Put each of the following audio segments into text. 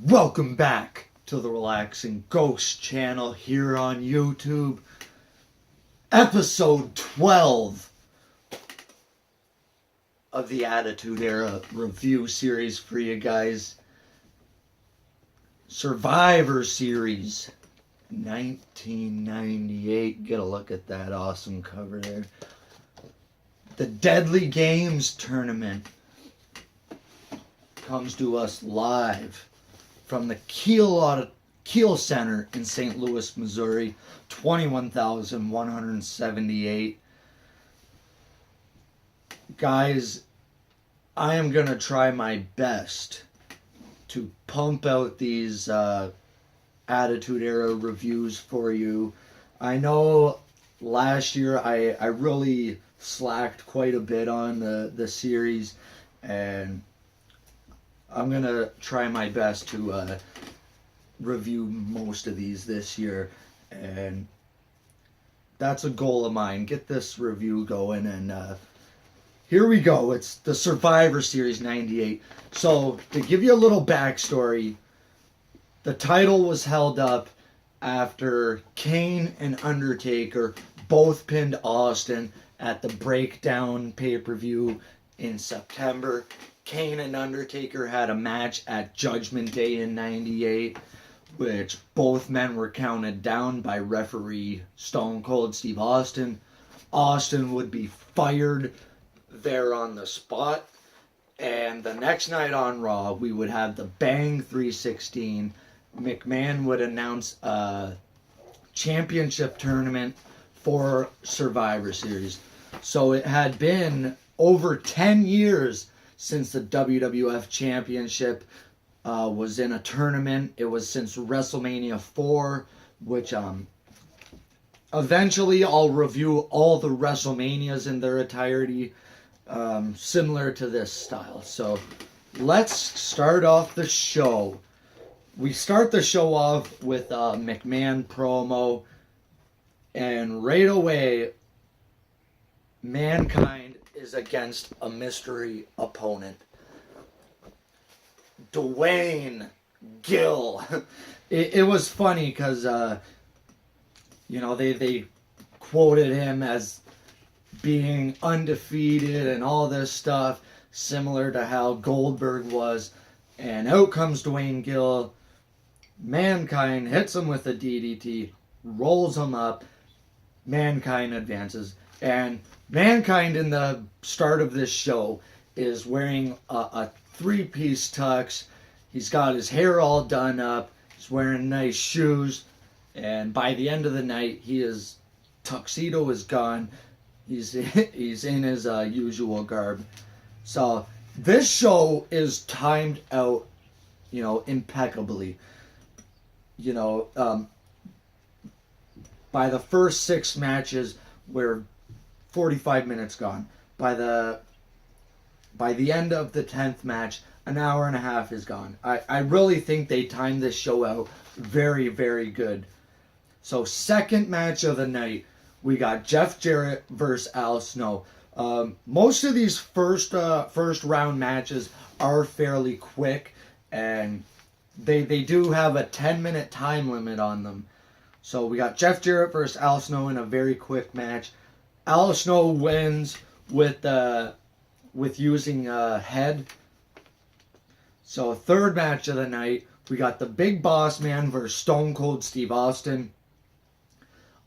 Welcome back to the Relaxing Ghost channel here on YouTube. Episode 12 of the Attitude Era review series for you guys. Survivor Series 1998. Get a look at that awesome cover there. The Deadly Games tournament comes to us live from the Kiel Center in St. Louis, Missouri. 21,178. Guys, I am going to try my best to pump out these Attitude Era reviews for you. I know last year I really slacked quite a bit on the series, and I'm going to try my best to review most of these this year, and that's a goal of mine. Get this review going, and here we go. It's the Survivor Series 98. So, to give you a little backstory, the title was held up after Kane and Undertaker both pinned Austin at the Breakdown pay-per-view in September. Kane and Undertaker had a match at Judgment Day in 98, which both men were counted down by referee Stone Cold Steve Austin. Austin would be fired there on the spot. And the next night on Raw, we would have the Bang 316. McMahon would announce a championship tournament for Survivor Series. So it had been over 10 years since the WWF Championship was in a tournament. It was since WrestleMania 4, which eventually I'll review all the WrestleManias in their entirety, similar to this style. So let's start off the show. We start the show off with a McMahon promo, and right away, Mankind is against a mystery opponent. Dwayne Gill. It was funny because, they quoted him as being undefeated and all this stuff, similar to how Goldberg was. And out comes Dwayne Gill. Mankind hits him with a DDT, rolls him up. Mankind advances. And Mankind in the start of this show is wearing a three-piece tux. He's got his hair all done up. He's wearing nice shoes. And by the end of the night, his tuxedo is gone. He's in his usual garb. So this show is timed out, impeccably. By the first 6 matches, we're 45 minutes gone. By the end of the 10th match, an hour and a half is gone. I really think they timed this show out very, very good. So, second match of the night, we got Jeff Jarrett versus Al Snow. Most of these first round matches are fairly quick, and they do have a 10-minute time limit on them. So we got Jeff Jarrett versus Al Snow in a very quick match. Al Snow wins with using head. So third match of the night, we got the Big Boss Man versus Stone Cold Steve Austin.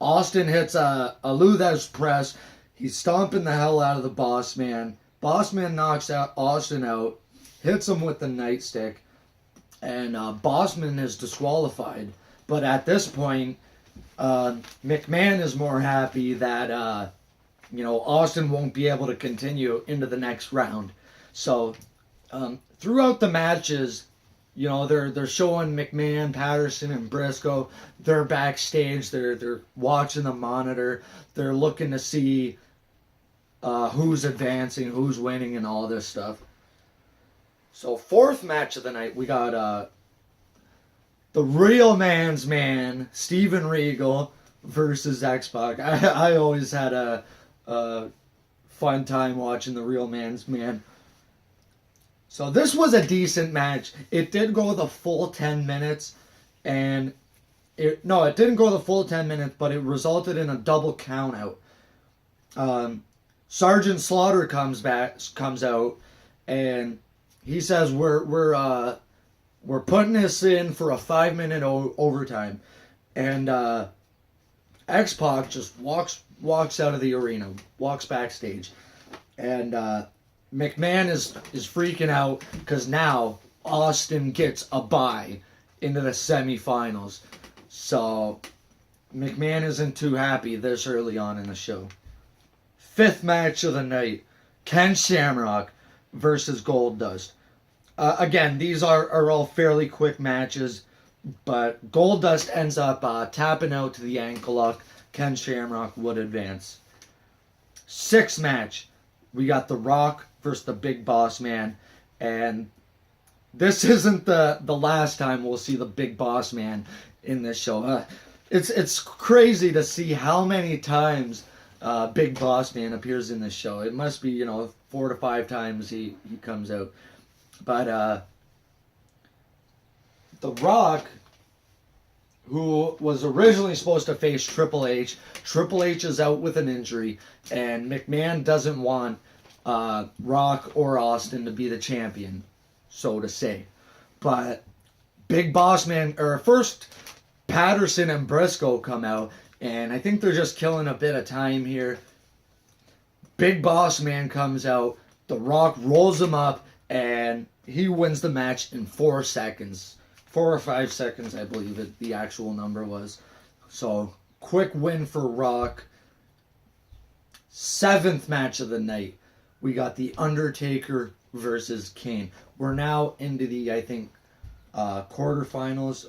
Austin hits a Luthez press. He's stomping the hell out of the Boss Man. Boss Man knocks Austin out, hits him with the nightstick, and Bossman is disqualified. But at this point, McMahon is more happy that Austin won't be able to continue into the next round. So throughout the matches, they're showing McMahon, Patterson, and Briscoe. They're backstage. They're watching the monitor. They're looking to see who's advancing, who's winning, and all this stuff. So fourth match of the night, we got the real man's man, Steven Regal, versus X-Pac. I always had a fun time watching the real man's man. So this was a decent match. It did go the full 10 minutes, and it didn't go the full 10 minutes, but it resulted in a double count out. Sergeant Slaughter comes out, and he says we're putting this in for a 5-minute overtime, and X-Pac just walks out of the arena, walks backstage, and McMahon is freaking out because now Austin gets a bye into the semifinals. So McMahon isn't too happy this early on in the show. 5th match of the night, Ken Shamrock versus Goldust. Again, these are all fairly quick matches, but Goldust ends up tapping out to the ankle lock. Ken Shamrock would advance. 6th match, we got The Rock versus the Big Boss Man, and this isn't the last time we'll see the Big Boss Man in this show. It's crazy to see how many times Big Boss Man appears in this show. It must be 4 to 5 times he comes out. But The Rock, who was originally supposed to face Triple H is out with an injury, and McMahon doesn't want Rock or Austin to be the champion, so to say. But Big Boss Man, or first Patterson and Briscoe come out, and I think they're just killing a bit of time here. Big Boss Man comes out, The Rock rolls him up, and he wins the match in 4 seconds. 4 or 5 seconds, I believe the actual number was. So, quick win for Rock. 7th match of the night, we got The Undertaker versus Kane. We're now into the, I think, quarterfinals.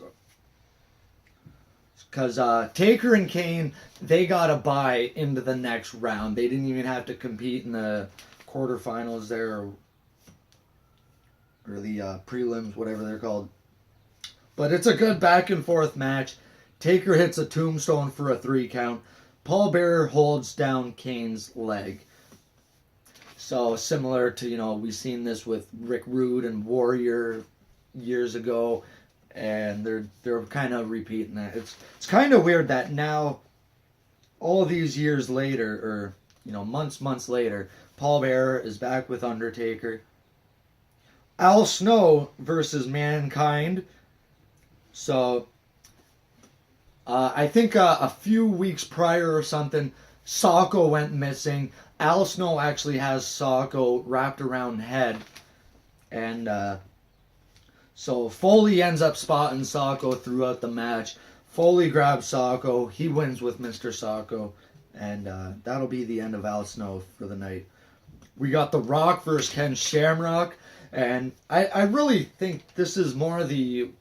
Because Taker and Kane, they got a bye into the next round. They didn't even have to compete in the quarterfinals there, or the prelims, whatever they're called. But it's a good back and forth match. Taker hits a tombstone for a 3 count. Paul Bearer holds down Kane's leg. So similar to, we've seen this with Rick Rude and Warrior years ago, and they're kind of repeating that. It's kind of weird that now, all these years later, or months later, Paul Bearer is back with Undertaker. Al Snow versus Mankind. So, I think a few weeks prior or something, Socko went missing. Al Snow actually has Socko wrapped around head. And so Foley ends up spotting Socko throughout the match. Foley grabs Socko. He wins with Mr. Socko. And that'll be the end of Al Snow for the night. We got The Rock versus Ken Shamrock. And I really think this is more the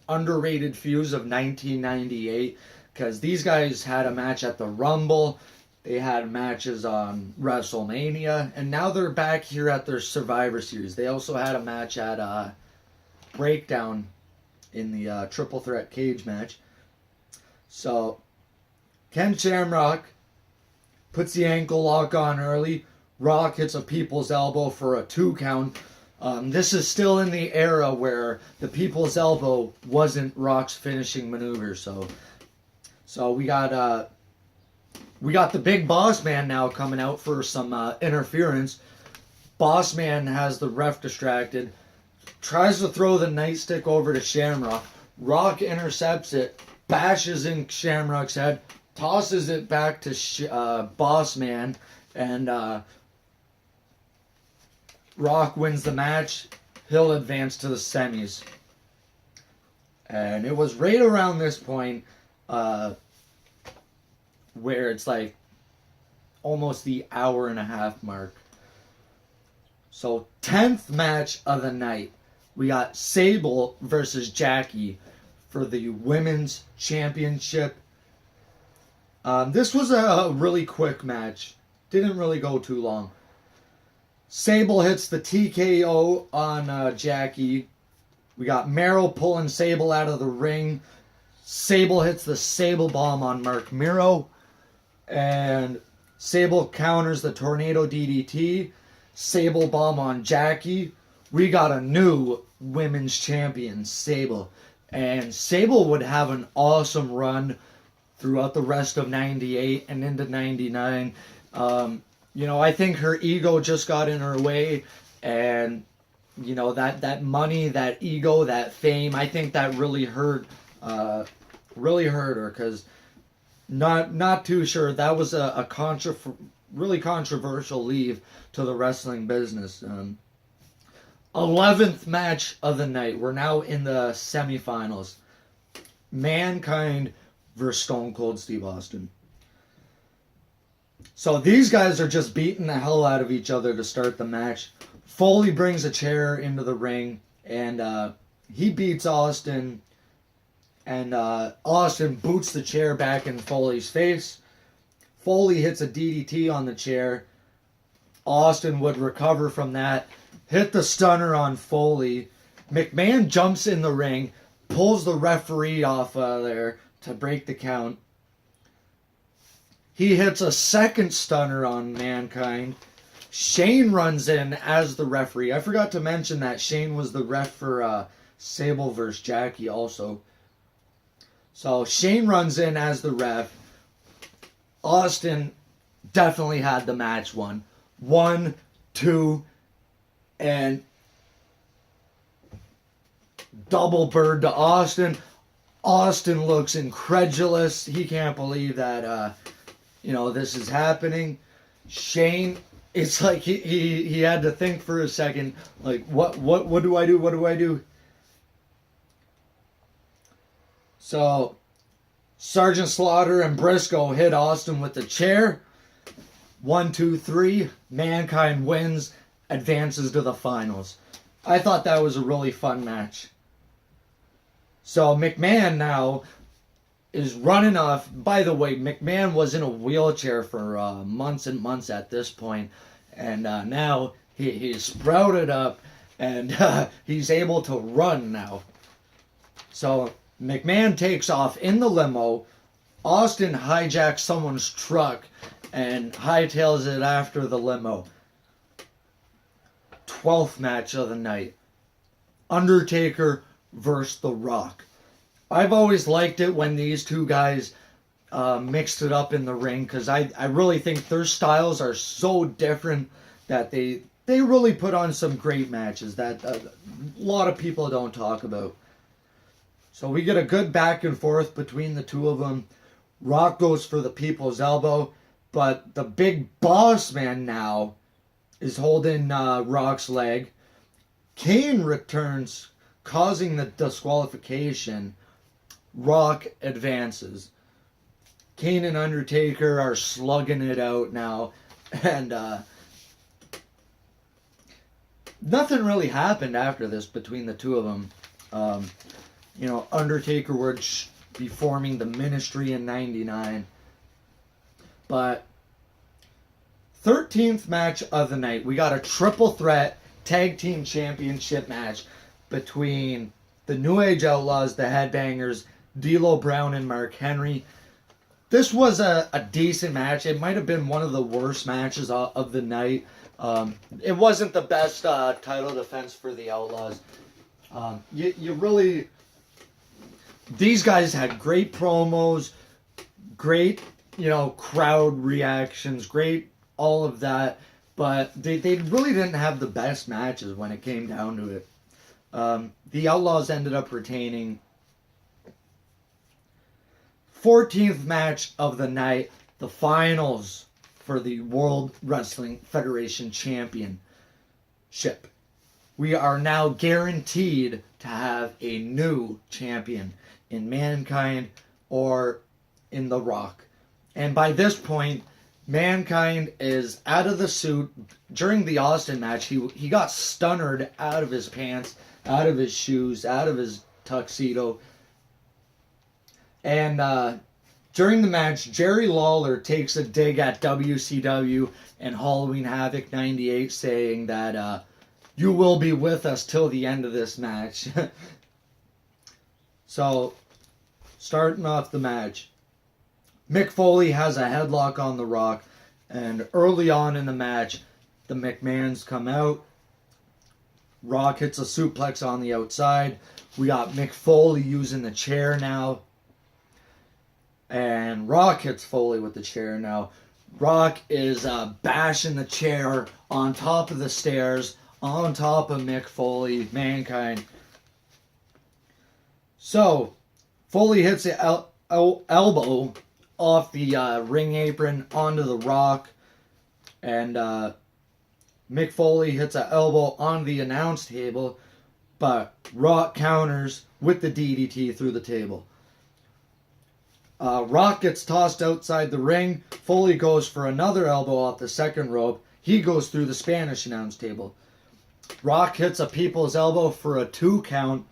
underrated fuse of 1998, because these guys had a match at the Rumble, they had matches on WrestleMania, and now they're back here at their Survivor Series. They also had a match at Breakdown in the Triple Threat Cage match. So Ken Shamrock puts the ankle lock on early. Rock hits a people's elbow for a 2 count. This is still in the era where the people's elbow wasn't Rock's finishing maneuver. So we got the Big Boss Man now coming out for some interference. Boss Man has the ref distracted, tries to throw the nightstick over to Shamrock. Rock intercepts it, bashes in Shamrock's head, tosses it back to Boss Man, and Rock wins the match. He'll advance to the semis. And it was right around this point where it's like almost the hour and a half mark. So 10th match of the night, we got Sable versus Jackie for the Women's Championship. This was a really quick match. Didn't really go too long. Sable hits the TKO on Jackie. We got Merrill pulling Sable out of the ring. Sable hits the Sable Bomb on Mark Miro. And Sable counters the Tornado DDT. Sable Bomb on Jackie. we got a new women's champion, Sable. And Sable would have an awesome run throughout the rest of 98 and into 99. I think her ego just got in her way, and that money, that ego, that fame, I think that really hurt her, because not too sure. That was a really controversial leave to the wrestling business. 11th match of the night. We're now in the semifinals. Mankind versus Stone Cold Steve Austin. So these guys are just beating the hell out of each other to start the match. Foley brings a chair into the ring, and he beats Austin. And Austin boots the chair back in Foley's face. Foley hits a DDT on the chair. Austin would recover from that. Hit the stunner on Foley. McMahon jumps in the ring, pulls the referee off there to break the count. He hits a second stunner on Mankind. Shane runs in as the referee. I forgot to mention that Shane was the ref for Sable vs. Jackie also. So Shane runs in as the ref. Austin definitely had the match won. 1, 2, and double bird to Austin. Austin looks incredulous. He can't believe that this is happening. Shane, it's like he had to think for a second, like, what do I do? What do I do? So Sergeant Slaughter and Briscoe hit Austin with the chair. 1, 2, 3. Mankind wins, advances to the finals. I thought that was a really fun match. So McMahon now is running off. By the way, McMahon was in a wheelchair for months and months at this point, and now he's sprouted up, and he's able to run now. So McMahon takes off in the limo. Austin hijacks someone's truck and hightails it after the limo. 12th match of the night. Undertaker versus The Rock. I've always liked it when these two guys mixed it up in the ring, because I really think their styles are so different that they really put on some great matches that a lot of people don't talk about. So we get a good back and forth between the two of them. Rock goes for the people's elbow, but the big boss man now is holding Rock's leg. Kane returns, causing the disqualification. Rock advances. Kane and Undertaker are slugging it out now, and nothing really happened after this between the two of them. Undertaker would be forming the Ministry in 99. But 13th match of the night, we got a triple threat tag team championship match between the New Age Outlaws, the Headbangers, D'Lo Brown and Mark Henry. This was a decent match. It might have been one of the worst matches of the night. It wasn't the best title defense for the Outlaws. These guys had great promos, great, crowd reactions, great all of that, but they really didn't have the best matches when it came down to it. The Outlaws ended up retaining. 14th match of the night, the finals for the World Wrestling Federation Championship. We are now guaranteed to have a new champion in Mankind or in The Rock. And by this point, Mankind is out of the suit. During the Austin match, he got stunnered out of his pants, out of his shoes, out of his tuxedo. And during the match, Jerry Lawler takes a dig at WCW and Halloween Havoc 98, saying that you will be with us till the end of this match. So, starting off the match, Mick Foley has a headlock on The Rock, and early on in the match, the McMahons come out. Rock hits a suplex on the outside. We got Mick Foley using the chair now. And Rock hits Foley with the chair now. Rock is bashing the chair on top of the stairs, on top of Mick Foley, Mankind. So, Foley hits the elbow off the ring apron onto the Rock. And Mick Foley hits an elbow on the announce table, but Rock counters with the DDT through the table. Rock gets tossed outside the ring. Foley goes for another elbow off the second rope. He goes through the Spanish announce table. Rock hits a people's elbow for a 2 count,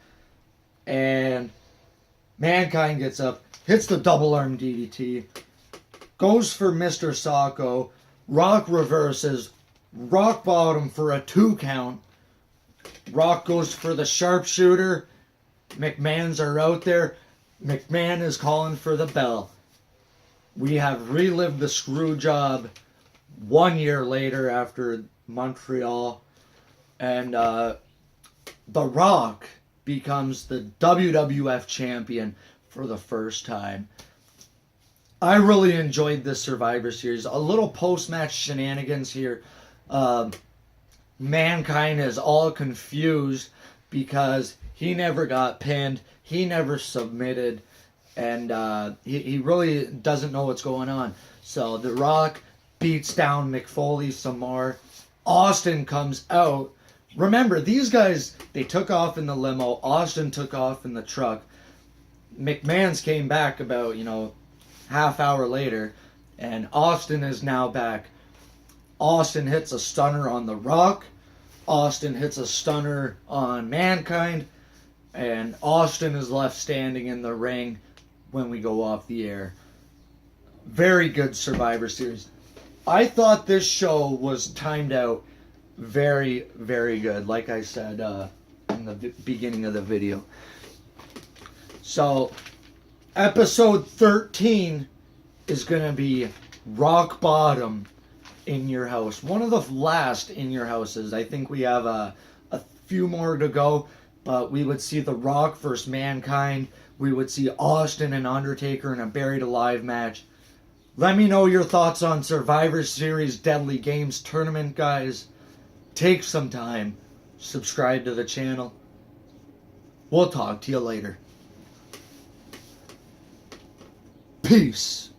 and Mankind gets up, hits the double arm DDT, goes for Mr. Socko. Rock reverses, Rock bottom for a 2 count. Rock goes for the sharpshooter. McMahon's are out there. McMahon is calling for the bell. We have relived the screw job 1 year later after Montreal. And The Rock becomes the WWF champion for the first time. I really enjoyed this Survivor Series. A little post-match shenanigans here. Mankind is all confused because he never got pinned. He never submitted. And he really doesn't know what's going on. So The Rock beats down Mick Foley some more. Austin comes out. Remember, these guys, they took off in the limo. Austin took off in the truck. McMahon's came back about, half hour later. And Austin is now back. Austin hits a stunner on The Rock. Austin hits a stunner on Mankind. And Austin is left standing in the ring when we go off the air. Very good Survivor Series. I thought this show was timed out very, very good, like I said in the beginning of the video. So, episode 13 is going to be Rock Bottom in your house. One of the last in your houses. I think we have a few more to go, but we would see The Rock versus Mankind. We would see Austin and Undertaker in a Buried Alive match. Let me know your thoughts on Survivor Series Deadly Games tournament, guys. Take some time. Subscribe to the channel. We'll talk to you later. Peace.